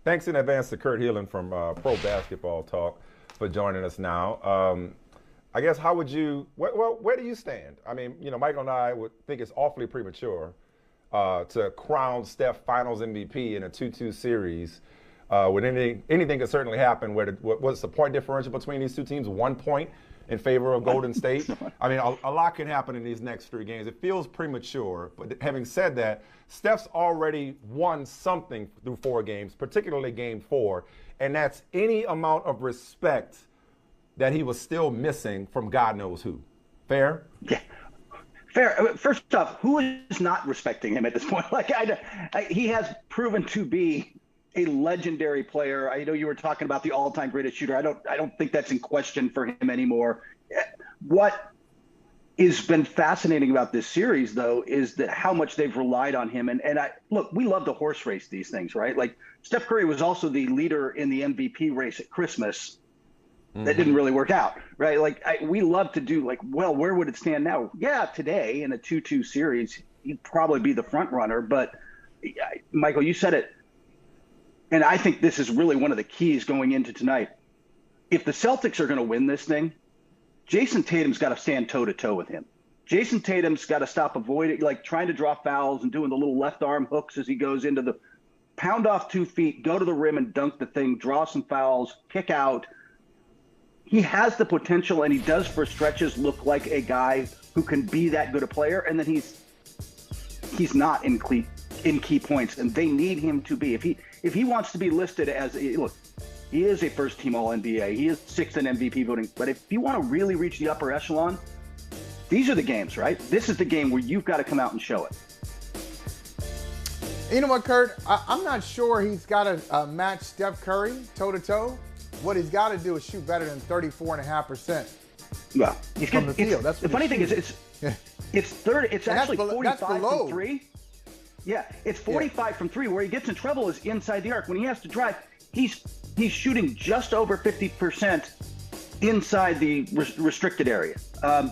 Thanks in advance to Kurt Helin from Pro Basketball Talk for joining us now. I guess how would you? Where do you stand? I mean, Michael and I would think it's awfully premature to crown Steph Finals MVP in a 2-2 series. With anything could certainly happen. What's the point differential between these two teams? 1 point in favor of Golden State. I mean, a lot can happen in these next 3 games. It feels premature, but having said that, Steph's already won something through 4 games, particularly Game 4, and that's any amount of respect that he was still missing from God knows who. Fair? Yeah. Fair. First off, who is not respecting him at this point? He has proven to be a legendary player. I know you were talking about the all-time greatest shooter. I don't think that's in question for him anymore. What has been fascinating about this series, though, is that how much they've relied on him. Look, we love to horse race these things, right? Like Steph Curry was also the leader in the MVP race at Christmas. That didn't really work out, right? We love to do where would it stand now? Yeah, today in a 2-2 series, he'd probably be the front runner. But Michael, you said it. And I think this is really one of the keys going into tonight. If the Celtics are going to win this thing, Jason Tatum's got to stand toe-to-toe with him. Jason Tatum's got to stop avoiding, trying to draw fouls and doing the little left arm hooks as he goes into the pound off 2 feet, go to the rim and dunk the thing, draw some fouls, kick out. He has the potential, and he does for stretches look like a guy who can be that good a player, and then he's not in key points, and they need him to be. If he wants to be listed as look, he is a first-team All-NBA. He is 6th in MVP voting. But if you want to really reach the upper echelon, these are the games, right? This is the game where you've got to come out and show it. You know what, Kurt? I'm not sure he's got to match Steph Curry toe-to-toe. What he's got to do is shoot better than 34.5%. Well, from the field. That's the funny thing is, it's third. It's actually 45 from 3. Yeah, it's 45 from 3. Where he gets in trouble is inside the arc. When he has to drive, he's shooting just over 50% inside the restricted area.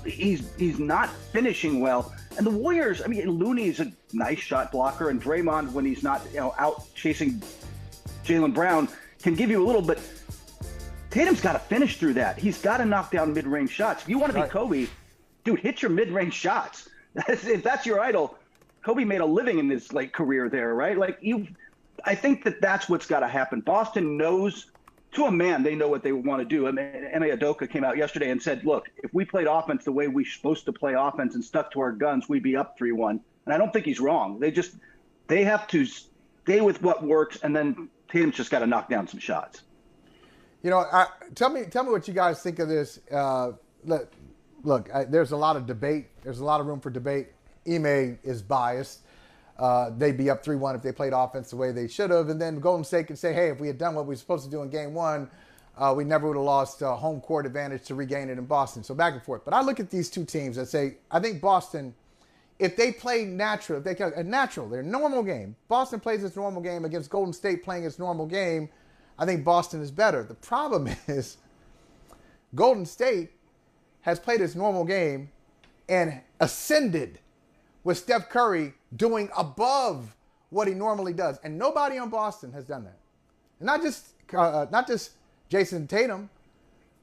He's not finishing well. And the Warriors, I mean, Looney's a nice shot blocker, and Draymond, when he's not out chasing Jaylen Brown, can give you a little bit. Tatum's got to finish through that. He's got to knock down mid-range shots. If you want to be Kobe, dude, hit your mid-range shots. If that's your idol, Kobe made a living in his career there, right? I think that's what's got to happen. Boston knows, to a man, they know what they want to do. I mean, Ime Udoka came out yesterday and said, look, if we played offense the way we're supposed to play offense and stuck to our guns, we'd be up 3-1. And I don't think he's wrong. They have to stay with what works, and then Tatum's just got to knock down some shots. Tell me what you guys think of this. Look, there's a lot of debate. There's a lot of room for debate. Ime is biased. They'd be up 3-1 if they played offense the way they should have. And then Golden State can say, hey, if we had done what we were supposed to do in Game 1, we never would have lost home court advantage to regain it in Boston. So back and forth. But I look at these two teams and say, I think Boston, if they play natural, their normal game, Boston plays its normal game against Golden State playing its normal game, I think Boston is better. The problem is Golden State has played its normal game and ascended with Steph Curry doing above what he normally does. And nobody on Boston has done that. And not just Jason Tatum.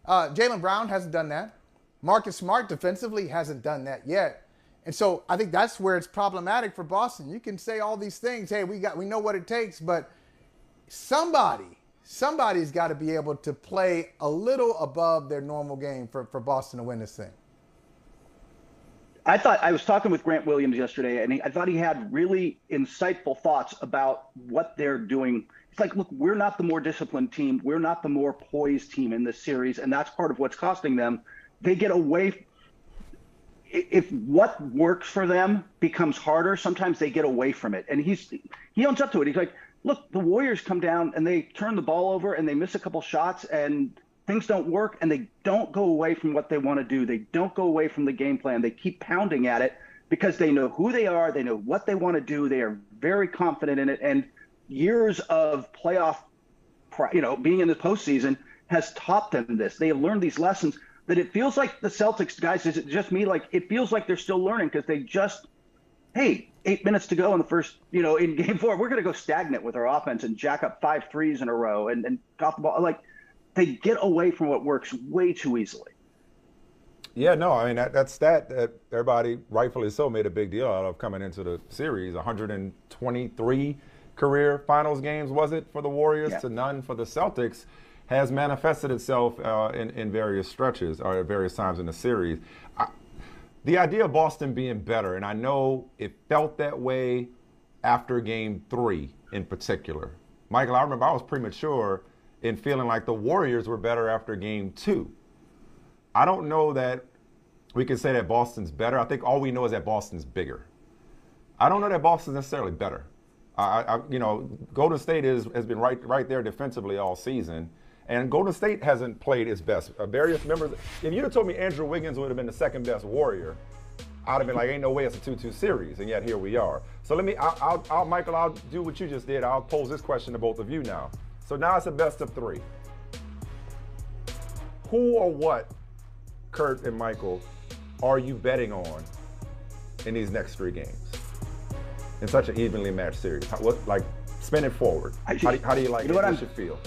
Jaylen Brown hasn't done that. Marcus Smart defensively hasn't done that yet. And so I think that's where it's problematic for Boston. You can say all these things, hey, we know what it takes, but somebody's got to be able to play a little above their normal game for Boston to win this thing. I was talking with Grant Williams yesterday, and I thought he had really insightful thoughts about what they're doing. It's like, look, we're not the more disciplined team. We're not the more poised team in this series, and that's part of what's costing them. They get away. If what works for them becomes harder, sometimes they get away from it. And he owns up to it. He's like, look, the Warriors come down and they turn the ball over and they miss a couple shots and things don't work, and they don't go away from what they want to do. They don't go away from the game plan. They keep pounding at it because they know who they are. They know what they want to do. They are very confident in it. And years of playoff, being in the postseason has taught them this. They have learned these lessons that it feels like the Celtics guys, is it just me? It feels like they're still learning because hey, 8 minutes to go in the first, in game 4, we're going to go stagnant with our offense and jack up 5 threes in a row and drop the ball. Like, they get away from what works way too easily. Yeah, no, I mean, that stat that everybody rightfully so made a big deal out of coming into the series. 123 career finals games, was it, for the Warriors to none for the Celtics, has manifested itself in various stretches or at various times in the series. The idea of Boston being better, and I know it felt that way after game 3 in particular. Michael, I remember I was premature in feeling like the Warriors were better after game 2. I don't know that we can say that Boston's better. I think all we know is that Boston's bigger. I don't know that Boston's necessarily better. Golden State has been right there defensively all season, and Golden State hasn't played its best. Various members. If you'd have told me Andrew Wiggins would have been the second best Warrior, I'd have been like, ain't no way it's a 2-2 series, and yet here we are. So Michael, I'll do what you just did. I'll pose this question to both of you now. So now it's a best of 3. Who or what, Kurt and Michael, are you betting on in these next 3 games in such an evenly matched series? Spin it forward. How do you like it? What should feel?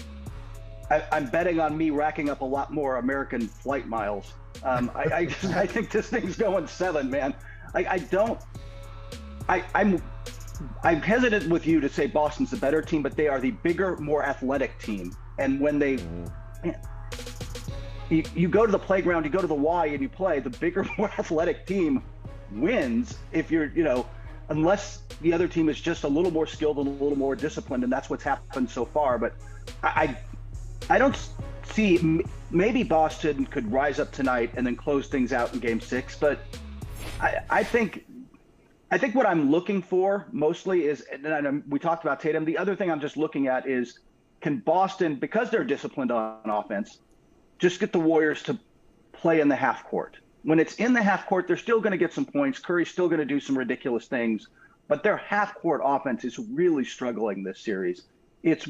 I'm betting on me racking up a lot more American flight miles. I think this thing's going 7, man. I'm hesitant with you to say Boston's the better team, but they are the bigger, more athletic team. And when they, you go to the playground, you go to the Y and you play, the bigger, more athletic team wins if you're, unless the other team is just a little more skilled and a little more disciplined, and that's what's happened so far. But I don't see, maybe Boston could rise up tonight and then close things out in game 6, but I think what I'm looking for mostly is, and we talked about Tatum, the other thing I'm just looking at is, can Boston, because they're disciplined on offense, just get the Warriors to play in the half court? When it's in the half court, they're still going to get some points. Curry's still going to do some ridiculous things, but their half court offense is really struggling this series. It's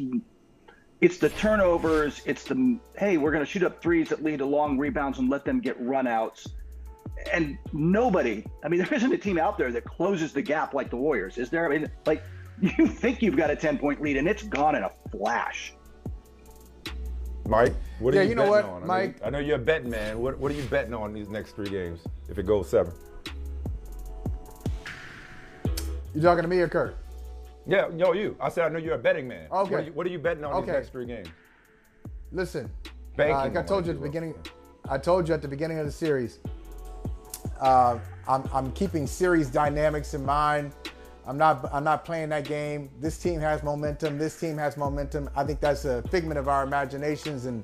the turnovers. It's the, hey, we're going to shoot up threes that lead to long rebounds and let them get runouts. And nobody, there isn't a team out there that closes the gap like the Warriors, is there? You think you've got a 10-point lead and it's gone in a flash. Mike, what are you betting on? Mike, I know you're a betting man. What are you betting on these next 3 games if it goes 7? You talking to me or Kurt? Yeah, no, you. I said I know you're a betting man. Okay. What are you betting on these next 3 games? Listen, like I told you at the beginning. I told you at the beginning of the series. I'm keeping series dynamics in mind. I'm not playing that game. This team has momentum. This team has momentum. I think that's a figment of our imaginations and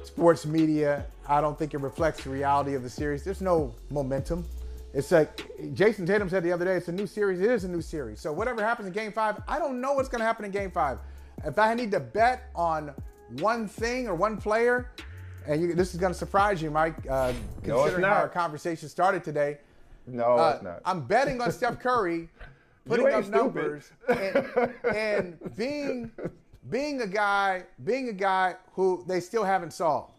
sports media. I don't think it reflects the reality of the series. There's no momentum. It's like Jason Tatum said the other day, it's a new series. It is a new series. So whatever happens in game 5, I don't know what's going to happen in game 5. If I need to bet on one thing or one player, and this is going to surprise you, Mike, considering how our conversation started today. No, it's not. I'm betting on Steph Curry putting up numbers and being a guy who they still haven't solved.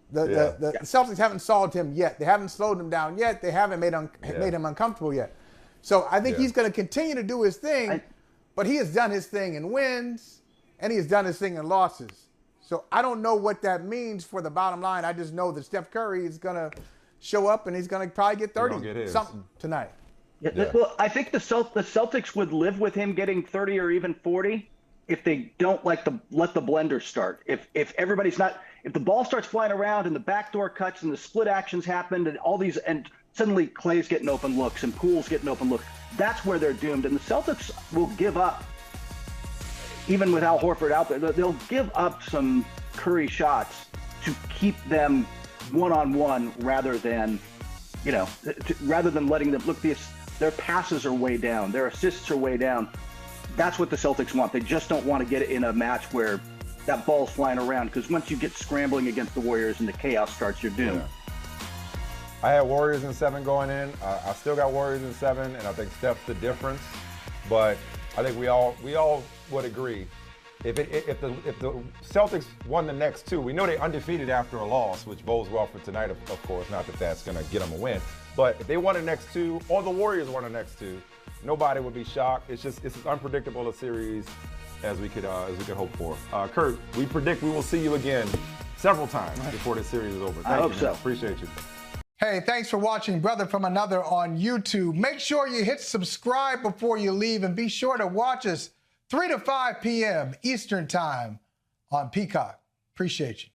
The Celtics haven't solved him yet. They haven't slowed him down yet. They haven't made him uncomfortable yet. So I think he's going to continue to do his thing, but he has done his thing in wins and he has done his thing in losses. So I don't know what that means for the bottom line. I just know that Steph Curry is going to show up and he's going to probably get 30 something tonight. Yeah. Well, I think the Celtics would live with him getting 30 or even 40 if they don't let the blender start. If the ball starts flying around and the backdoor cuts and the split actions happen and all these, and suddenly Clay's getting open looks and Poole's getting open looks, that's where they're doomed. And the Celtics will give up, even with Al Horford out there, they'll give up some Curry shots to keep them one-on-one rather than letting them look. Their passes are way down. Their assists are way down. That's what the Celtics want. They just don't want to get in a match where that ball's flying around, because once you get scrambling against the Warriors and the chaos starts, you're doomed. I had Warriors in 7 going in. I still got Warriors in 7, and I think Steph's the difference. But I think we all would agree, if the Celtics won the next 2, we know they're undefeated after a loss, which bodes well for tonight, of course. Not that that's going to get them a win. But if they won the next 2, or the Warriors won the next 2, nobody would be shocked. It's as unpredictable a series as we could hope for. Kurt, we predict we will see you again several times before this series is over. I hope so. Appreciate you. Hey, thanks for watching Brother from Another on YouTube. Make sure you hit subscribe before you leave, and be sure to watch us 3 to 5 p.m. Eastern Time on Peacock. Appreciate you.